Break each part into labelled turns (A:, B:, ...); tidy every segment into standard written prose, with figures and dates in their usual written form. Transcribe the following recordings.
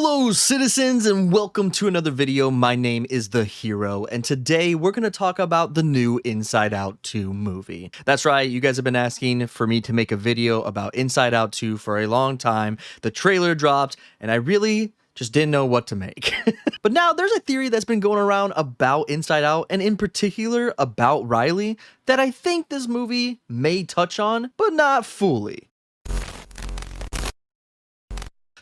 A: Hello citizens and welcome to another video. My name is The Hero and today we're going to talk about the new Inside Out 2 movie. That's right, you guys have been asking for me to make a video about Inside Out 2 for a long time. The trailer dropped and I really just didn't know what to make. But now there's a theory that's been going around about Inside Out and in particular about Riley that I think this movie may touch on, but not fully.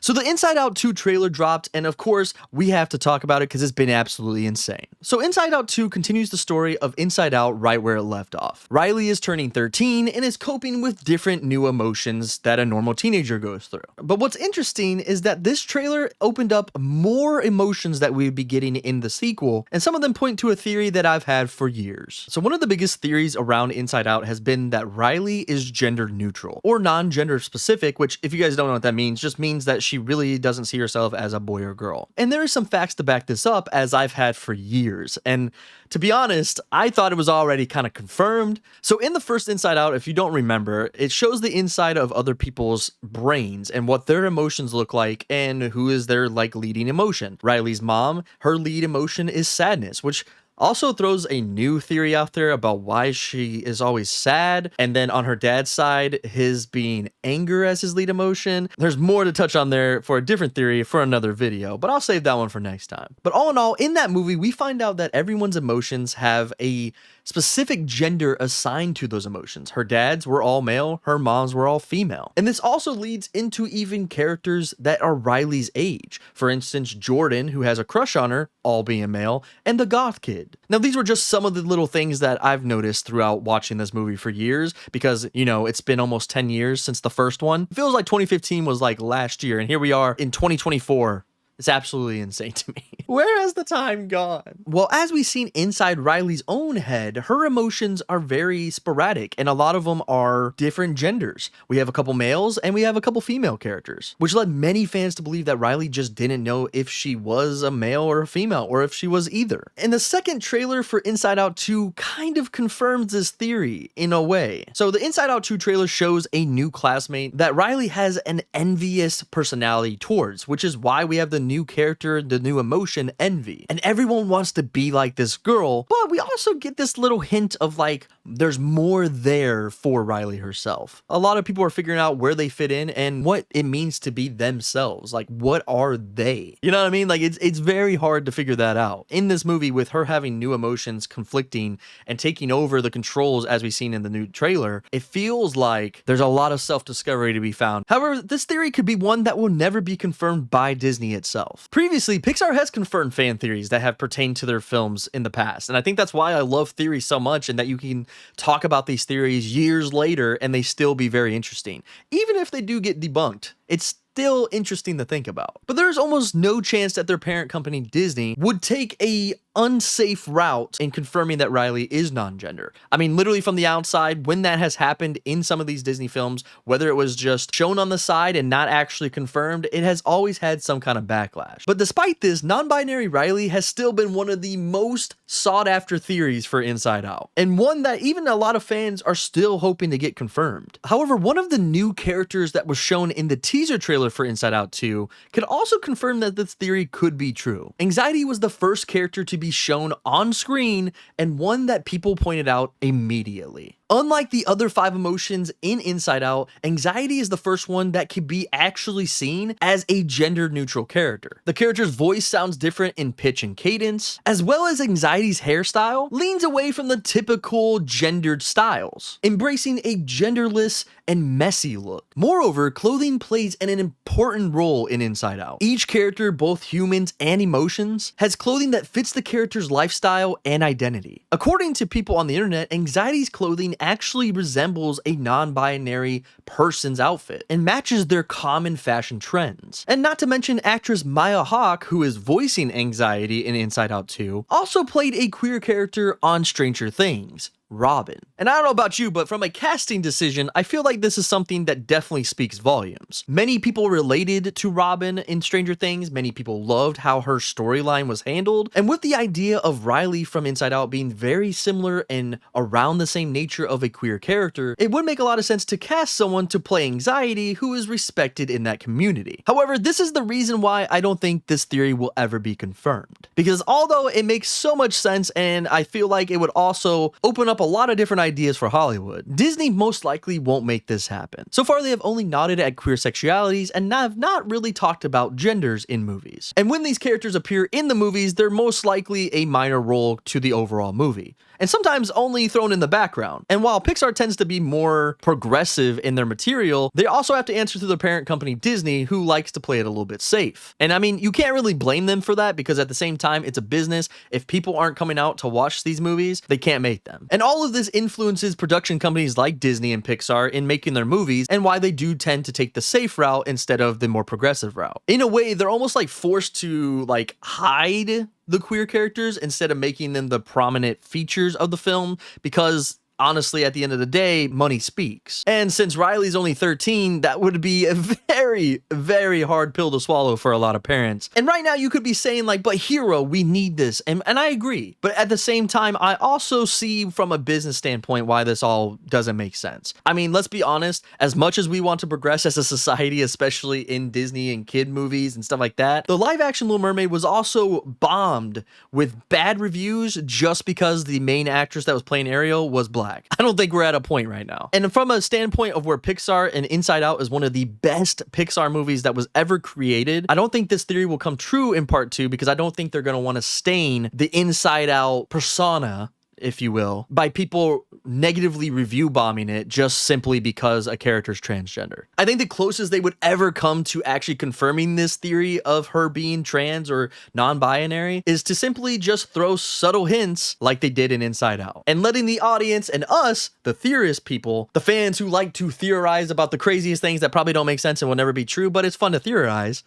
A: So the Inside Out 2 trailer dropped, and of course, we have to talk about it because it's been absolutely insane. So Inside Out 2 continues the story of Inside Out right where it left off. Riley is turning 13 and is coping with different new emotions that a normal teenager goes through. But what's interesting is that this trailer opened up more emotions that we would be getting in the sequel, and some of them point to a theory that I've had for years. So one of the biggest theories around Inside Out has been that Riley is gender neutral, or non-gender specific, which if you guys don't know what that means, just means that she really doesn't see herself as a boy or girl. And there are some facts to back this up, as I've had for years. And to be honest, I thought it was already kind of confirmed. So in the first Inside Out, if you don't remember, it shows the inside of other people's brains and what their emotions look like and who is their leading emotion. Riley's mom, her lead emotion is sadness, which also throws a new theory out there about why she is always sad, and then on her dad's side, his being anger as his lead emotion. There's more to touch on there for a different theory for another video, but I'll save that one for next time. But all in all, in that movie, we find out that everyone's emotions have a specific gender assigned to those emotions. Her dad's were all male, her mom's were all female. And this also leads into even characters that are Riley's age. For instance, Jordan, who has a crush on her, all being male, and the goth kid. Now, these were just some of the little things that I've noticed throughout watching this movie for years, because, you know, it's been almost 10 years since the first one. It feels like 2015 was like last year, and here we are in 2024. It's absolutely insane to me. Where has the time gone? Well, as we've seen inside Riley's own head, her emotions are very sporadic, and a lot of them are different genders. We have a couple males and we have a couple female characters, which led many fans to believe that Riley just didn't know if she was a male or a female, or if she was either. And the second trailer for Inside Out 2 kind of confirms this theory in a way. So the Inside Out 2 trailer shows a new classmate that Riley has an envious personality towards, which is why we have the new character, the new emotion, envy. And everyone wants to be like this girl, but we also get this little hint of there's more there for Riley herself. A lot of people are figuring out where they fit in and what it means to be themselves. What are they? You know what I mean? It's very hard to figure that out. In this movie, with her having new emotions conflicting and taking over the controls as we've seen in the new trailer, it feels like there's a lot of self-discovery to be found. However, this theory could be one that will never be confirmed by Disney itself. Previously, Pixar has confirmed fan theories that have pertained to their films in the past, and I think that's why I love theories so much, and that you can talk about these theories years later and they still be very interesting. Even if they do get debunked, it's still interesting to think about. But there's almost no chance that their parent company Disney would take a unsafe route in confirming that Riley is non-gender. I mean, literally from the outside, when that has happened in some of these Disney films, whether it was just shown on the side and not actually confirmed, it has always had some kind of backlash. But despite this, non-binary Riley has still been one of the most sought after theories for Inside Out, and one that even a lot of fans are still hoping to get confirmed. However, one of the new characters that was shown in the teaser trailer for Inside Out 2 could also confirm that this theory could be true. Anxiety was the first character to be shown on screen, and one that people pointed out immediately. Unlike the other 5 emotions in Inside Out, Anxiety is the first one that can be actually seen as a gender-neutral character. The character's voice sounds different in pitch and cadence, as well as Anxiety's hairstyle leans away from the typical gendered styles, embracing a genderless and messy look. Moreover, clothing plays an important role in Inside Out. Each character, both humans and emotions, has clothing that fits the character's lifestyle and identity. According to people on the internet, Anxiety's clothing actually resembles a non-binary person's outfit and matches their common fashion trends. And not to mention, actress Maya Hawke, who is voicing Anxiety in Inside Out 2, also played a queer character on Stranger Things. Robin. And I don't know about you, but from a casting decision, I feel like this is something that definitely speaks volumes. Many people related to Robin in Stranger Things, many people loved how her storyline was handled, and with the idea of Riley from Inside Out being very similar and around the same nature of a queer character, it would make a lot of sense to cast someone to play Anxiety who is respected in that community. However, this is the reason why I don't think this theory will ever be confirmed. Because although it makes so much sense and I feel like it would also open up a lot of different ideas for Hollywood, Disney most likely won't make this happen. So far, they have only nodded at queer sexualities and have not really talked about genders in movies. And when these characters appear in the movies, they're most likely a minor role to the overall movie, and sometimes only thrown in the background. And while Pixar tends to be more progressive in their material, they also have to answer to their parent company Disney, who likes to play it a little bit safe. And I mean, you can't really blame them for that, because at the same time, it's a business. If people aren't coming out to watch these movies, they can't make them. And all of this influences production companies like Disney and Pixar in making their movies, and why they do tend to take the safe route instead of the more progressive route. In a way, they're almost like forced to like hide the queer characters instead of making them the prominent features of the film, because honestly, at the end of the day, money speaks. And since Riley's only 13, that would be a very, very hard pill to swallow for a lot of parents. And right now you could be saying like, but Hero, we need this. And I agree. But at the same time, I also see from a business standpoint why this all doesn't make sense. I mean, let's be honest, as much as we want to progress as a society, especially in Disney and kid movies and stuff like that, the live action Little Mermaid was also bombed with bad reviews just because the main actress that was playing Ariel was black. I don't think we're at a point right now. And from a standpoint of where Pixar and Inside Out is one of the best Pixar movies that was ever created, I don't think this theory will come true in part 2, because I don't think they're going to want to stain the Inside Out persona, if you will, by people negatively review bombing it just simply because a character's transgender. I think the closest they would ever come to actually confirming this theory of her being trans or non-binary is to simply just throw subtle hints like they did in Inside Out, and letting the audience and us, the theorist people, the fans who like to theorize about the craziest things that probably don't make sense and will never be true, but it's fun to theorize,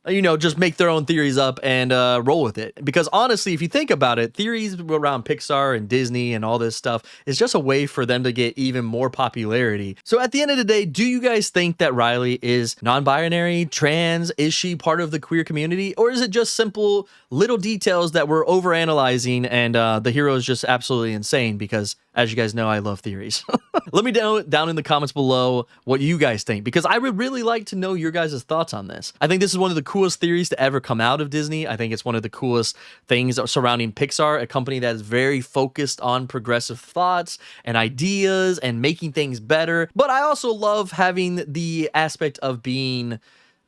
A: you know, just make their own theories up and roll with it. Because honestly, if you think about it, theories around Pixar and Disney and all this stuff is just a way for them to get even more popularity. So at the end of the day, do you guys think that Riley is non-binary, trans? Is she part of the queer community? Or is it just simple little details that we're overanalyzing and the hero is just absolutely insane? Because as you guys know, I love theories. Let me know down in the comments below what you guys think, because I would really like to know your guys' thoughts on this. I think this is one of the coolest theories to ever come out of Disney. I think it's one of the coolest things surrounding Pixar, a company that is very focused on progressive thoughts and ideas and making things better. But I also love having the aspect of being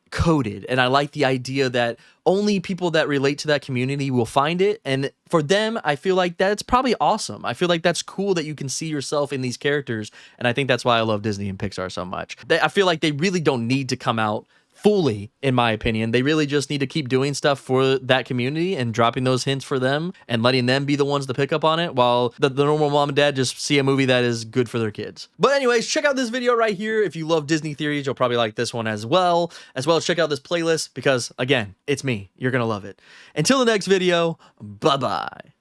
A: coded, and I like the idea that only people that relate to that community will find it, and for them I feel like that's probably awesome. I feel like that's cool that you can see yourself in these characters, and I think that's why I love Disney and Pixar so much. I feel like they really don't need to come out fully, in my opinion. They really just need to keep doing stuff for that community and dropping those hints for them and letting them be the ones to pick up on it, while the normal mom and dad just see a movie that is good for their kids. But anyways, check out this video right here. If you love Disney theories, you'll probably like this one as well as check out this playlist, because again, it's me. You're gonna love it. Until the next video, bye-bye.